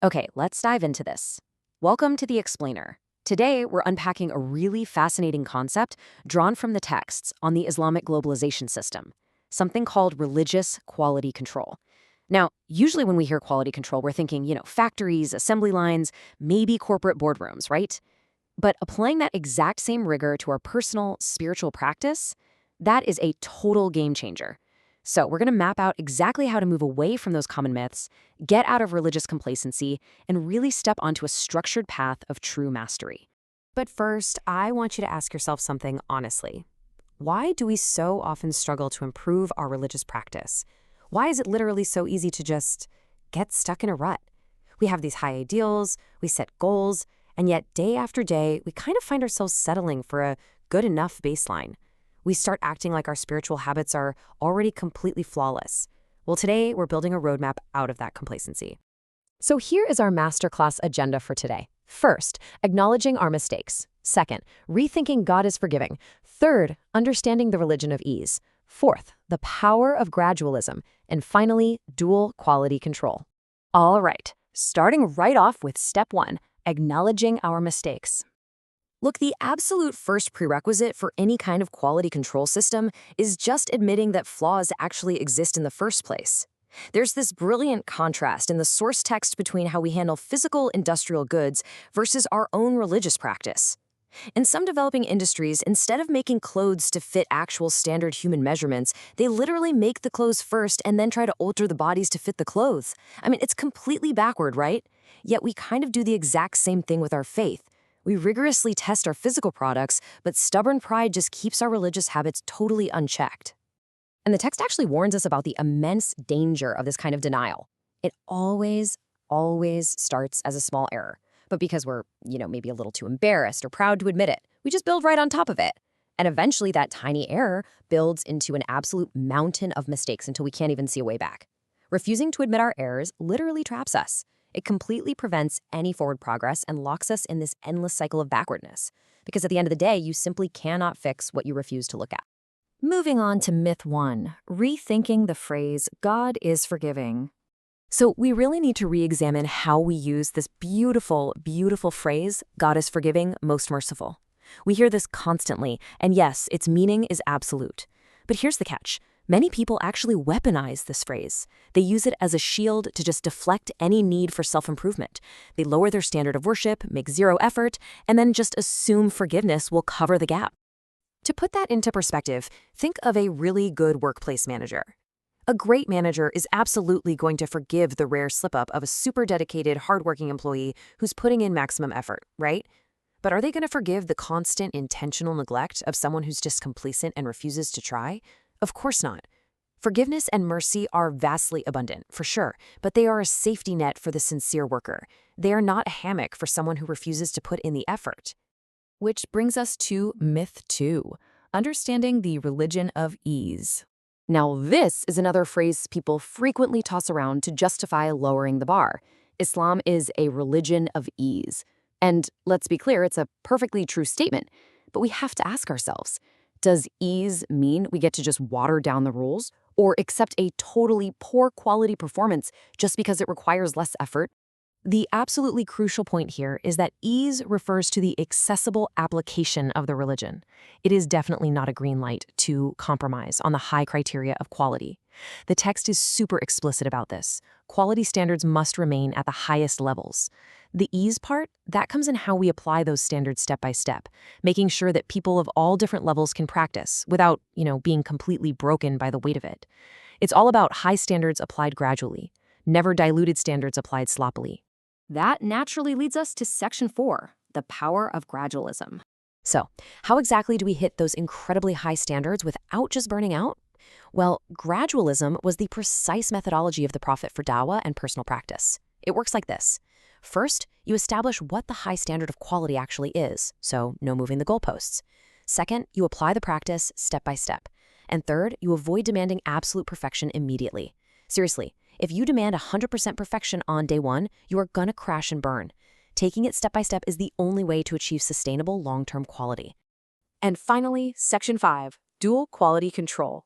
Okay, let's dive into this. Welcome to the Explainer. Today, we're unpacking a really fascinating concept drawn from the texts on the Islamic globalization system, something called religious quality control. Now, usually when we hear quality control, we're thinking, factories, assembly lines, maybe corporate boardrooms, right? But applying that exact same rigor to our personal, spiritual practice, that is a total game changer. So we're going to map out exactly how to move away from those common myths, get out of religious complacency, and really step onto a structured path of true mastery. But first, I want you to ask yourself something honestly. Why do we so often struggle to improve our religious practice? Why is it literally so easy to just get stuck in a rut? We have these high ideals, we set goals, and yet day after day, we kind of find ourselves settling for a good enough baseline. We start acting like our spiritual habits are already completely flawless. Well, today we're building a roadmap out of that complacency. So here is our masterclass agenda for today. First, acknowledging our mistakes. Second, rethinking God is forgiving. Third, understanding the religion of ease. Fourth, the power of gradualism. And finally, dual quality control. All right, starting right off with step one, acknowledging our mistakes. Look, the absolute first prerequisite for any kind of quality control system is just admitting that flaws actually exist in the first place. There's this brilliant contrast in the source text between how we handle physical industrial goods versus our own religious practice. In some developing industries, instead of making clothes to fit actual standard human measurements, they literally make the clothes first and then try to alter the bodies to fit the clothes. I mean, it's completely backward, right? Yet we kind of do the exact same thing with our faith. We rigorously test our physical products, but stubborn pride just keeps our religious habits totally unchecked. And the text actually warns us about the immense danger of this kind of denial. It always starts as a small error. But because we're, maybe a little too embarrassed or proud to admit it, we just build right on top of it. And eventually that tiny error builds into an absolute mountain of mistakes until we can't even see a way back. Refusing to admit our errors literally traps us. It completely prevents any forward progress and locks us in this endless cycle of backwardness. Because at the end of the day, you simply cannot fix what you refuse to look at. Moving on to myth one, rethinking the phrase, God is forgiving. So we really need to re-examine how we use this beautiful, beautiful phrase, God is forgiving, most merciful. We hear this constantly, and yes, its meaning is absolute. But here's the catch. Many people actually weaponize this phrase. They use it as a shield to just deflect any need for self-improvement. They lower their standard of worship, make zero effort, and then just assume forgiveness will cover the gap. To put that into perspective, think of a really good workplace manager. A great manager is absolutely going to forgive the rare slip-up of a super dedicated, hardworking employee who's putting in maximum effort, right? But are they going to forgive the constant, intentional neglect of someone who's just complacent and refuses to try? Of course not. Forgiveness and mercy are vastly abundant, for sure, but they are a safety net for the sincere worker. They are not a hammock for someone who refuses to put in the effort. Which brings us to myth two, understanding the religion of ease. Now, this is another phrase people frequently toss around to justify lowering the bar. Islam is a religion of ease. And let's be clear, it's a perfectly true statement, but we have to ask ourselves, does ease mean we get to just water down the rules or accept a totally poor quality performance just because it requires less effort? The absolutely crucial point here is that ease refers to the accessible application of the religion. It is definitely not a green light to compromise on the high criteria of quality. The text is super explicit about this. Quality standards must remain at the highest levels. The ease part, that comes in how we apply those standards step by step, making sure that people of all different levels can practice without, being completely broken by the weight of it. It's all about high standards applied gradually, never diluted standards applied sloppily. That naturally leads us to section 4, the power of gradualism. So, how exactly do we hit those incredibly high standards without just burning out? Well, gradualism was the precise methodology of the Prophet for dawah and personal practice. It works like this. First, you establish what the high standard of quality actually is, so no moving the goalposts. Second, you apply the practice step by step. And third, you avoid demanding absolute perfection immediately. Seriously, if you demand 100% perfection on day one, you are gonna crash and burn. Taking it step by step is the only way to achieve sustainable long-term quality. And finally, section 5, dual quality control.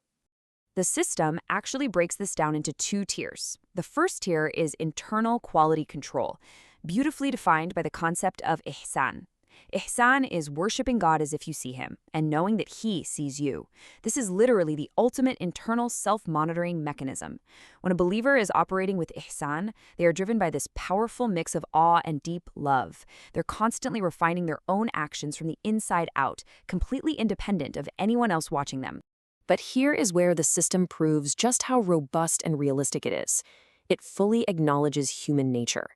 The system actually breaks this down into two tiers. The first tier is internal quality control, beautifully defined by the concept of ihsan. Ihsan is worshiping God as if you see him and knowing that he sees you. This is literally the ultimate internal self-monitoring mechanism. When a believer is operating with ihsan, they are driven by this powerful mix of awe and deep love. They're constantly refining their own actions from the inside out, completely independent of anyone else watching them. But here is where the system proves just how robust and realistic it is. It fully acknowledges human nature.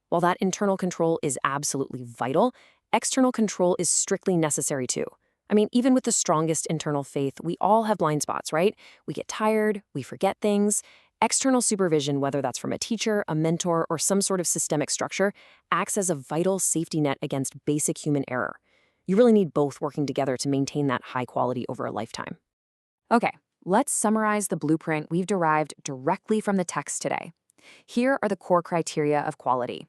While that internal control is absolutely vital, external control is strictly necessary too. I mean, even with the strongest internal faith, we all have blind spots, right? We get tired, we forget things. External supervision, whether that's from a teacher, a mentor, or some sort of systemic structure, acts as a vital safety net against basic human error. You really need both working together to maintain that high quality over a lifetime. Okay, let's summarize the blueprint we've derived directly from the text today. Here are the core criteria of quality.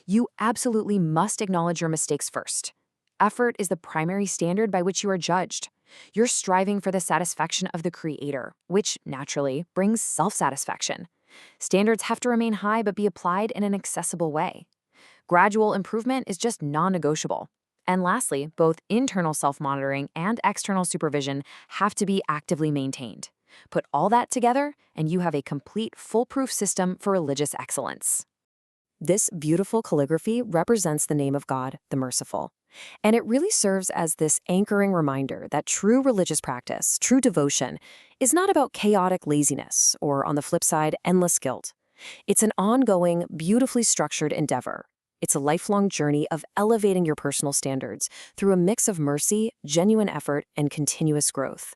You absolutely must acknowledge your mistakes first. Effort is the primary standard by which you are judged. You're striving for the satisfaction of the Creator, which naturally brings self-satisfaction. Standards have to remain high but be applied in an accessible way. Gradual improvement is just non-negotiable. And lastly, both internal self-monitoring and external supervision have to be actively maintained. Put all that together, and you have a complete, foolproof system for religious excellence. This beautiful calligraphy represents the name of God, the Merciful. And it really serves as this anchoring reminder that true religious practice, true devotion, is not about chaotic laziness or, on the flip side, endless guilt. It's an ongoing, beautifully structured endeavor. It's a lifelong journey of elevating your personal standards through a mix of mercy, genuine effort, and continuous growth.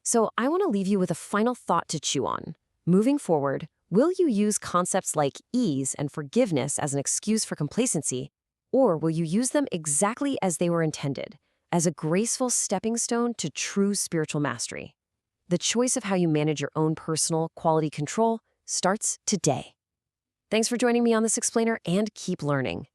So I want to leave you with a final thought to chew on. Moving forward, will you use concepts like ease and forgiveness as an excuse for complacency, or will you use them exactly as they were intended, as a graceful stepping stone to true spiritual mastery? The choice of how you manage your own personal quality control starts today. Thanks for joining me on this explainer, and keep learning.